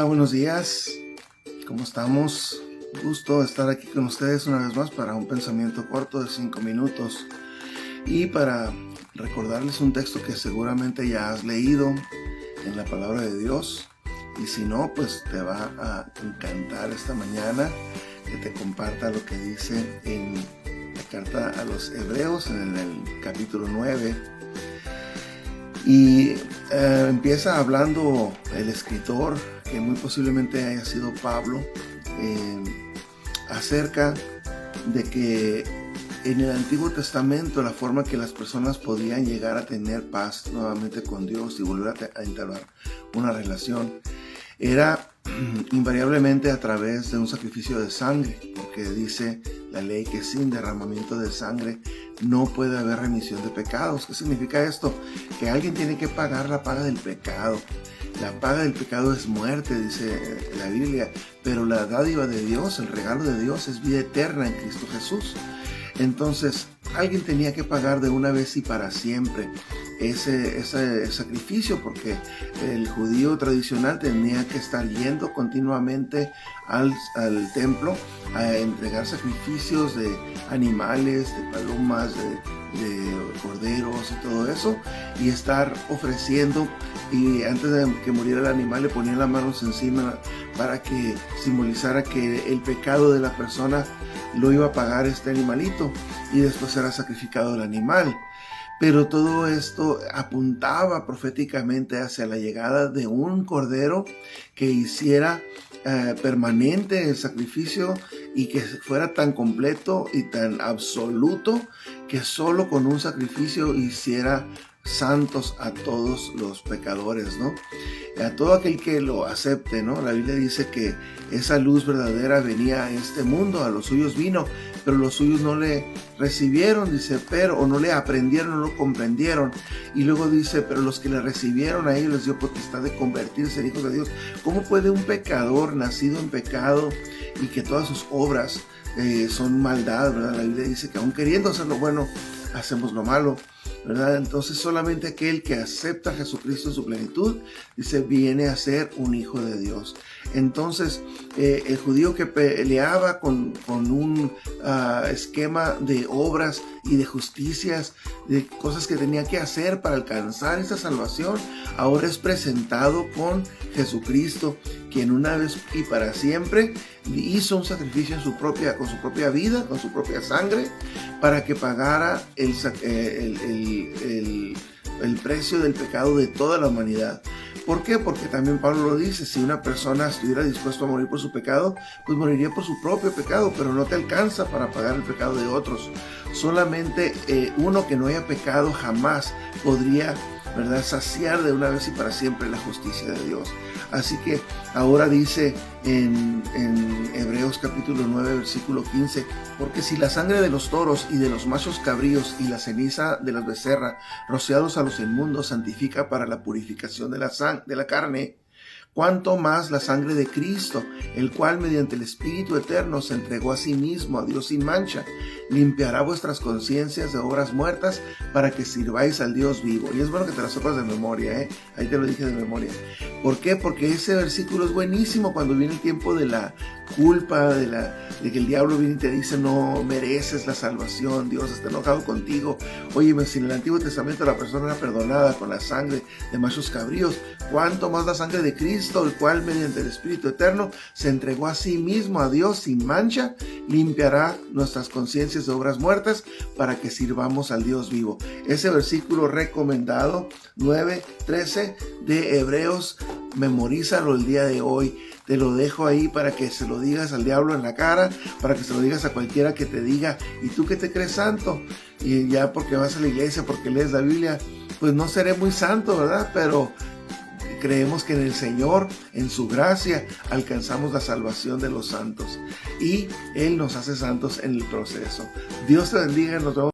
Buenos días. ¿Cómo estamos? Gusto estar aquí con ustedes una vez más para un pensamiento corto de 5 minutos y para recordarles un texto que seguramente ya has leído en la palabra de Dios, y si no, pues te va a encantar esta mañana que te comparta lo que dice en la carta a los Hebreos en el capítulo 9. Y empieza hablando el escritor, que muy posiblemente haya sido Pablo, acerca de que en el Antiguo Testamento la forma que las personas podían llegar a tener paz nuevamente con Dios y volver a entablar una relación era invariablemente a través de un sacrificio de sangre, porque dice la ley que sin derramamiento de sangre no puede haber remisión de pecados. ¿Qué significa esto? Que alguien tiene que pagar la paga del pecado. La paga del pecado es muerte, dice la Biblia, pero la dádiva de Dios, el regalo de Dios, es vida eterna en Cristo Jesús. Entonces, alguien tenía que pagar de una vez y para siempre ese sacrificio, porque el judío tradicional tenía que estar yendo continuamente al templo a entregar sacrificios de animales, de palomas, de corderos y todo eso, y estar ofreciendo, y antes de que muriera el animal le ponían las manos encima para que simbolizara que el pecado de la persona lo iba a pagar este animalito, y después era sacrificado el animal. Pero todo esto apuntaba proféticamente hacia la llegada de un cordero que hiciera permanente el sacrificio y que fuera tan completo y tan absoluto que solo con un sacrificio hiciera santos a todos los pecadores, ¿no? A todo aquel que lo acepte, ¿no? La Biblia dice que esa luz verdadera venía a este mundo, a los suyos vino, pero los suyos no le recibieron, dice, o no le aprendieron, no lo comprendieron. Y luego dice, pero los que le recibieron, a ellos les dio potestad de convertirse en hijos de Dios. ¿Cómo puede un pecador nacido en pecado y que todas sus obras son maldad, ¿verdad? La Biblia dice que aun queriendo hacer lo bueno, hacemos lo malo, ¿verdad? Entonces solamente aquel que acepta a Jesucristo en su plenitud, dice, viene a ser un hijo de Dios. Entonces el judío que peleaba con un esquema de obras y de justicias, de cosas que tenía que hacer para alcanzar esa salvación, ahora es presentado con Jesucristo, quien una vez y para siempre hizo un sacrificio con su propia vida, con su propia sangre, para que pagara el precio del pecado de toda la humanidad. ¿Por qué? Porque también Pablo lo dice, si una persona estuviera dispuesto a morir por su pecado, pues moriría por su propio pecado, pero no te alcanza para pagar el pecado de otros. Solamente uno que no haya pecado jamás podría, ¿verdad?, saciar de una vez y para siempre la justicia de Dios. Así que ahora dice en Hebreos capítulo 9 versículo 15, porque si la sangre de los toros y de los machos cabríos y la ceniza de las becerras rociados a los inmundos santifica para la purificación de la carne, cuánto más la sangre de Cristo, el cual mediante el Espíritu Eterno se entregó a sí mismo a Dios sin mancha, limpiará vuestras conciencias de obras muertas para que sirváis al Dios vivo. Y es bueno que te la sepas de memoria, ahí te lo dije de memoria. ¿Por qué? Porque ese versículo es buenísimo cuando viene el tiempo de la culpa, de que el diablo viene y te dice, no mereces la salvación, Dios está enojado contigo. Óyeme, si en el Antiguo Testamento la persona era perdonada con la sangre de machos cabríos, ¿cuánto más la sangre de Cristo, el cual mediante el Espíritu Eterno se entregó a sí mismo a Dios sin mancha, limpiará nuestras conciencias de obras muertas para que sirvamos al Dios vivo? Ese versículo recomendado 9:13 de Hebreos, memorízalo el día de hoy. Te lo dejo ahí para que se lo digas al diablo en la cara, para que se lo digas a cualquiera que te diga, ¿y tú qué te crees santo? Y ya porque vas a la iglesia, porque lees la Biblia, pues no seré muy santo, ¿verdad? Pero creemos que en el Señor, en su gracia, alcanzamos la salvación de los santos. Y Él nos hace santos en el proceso. Dios te bendiga, nos vemos.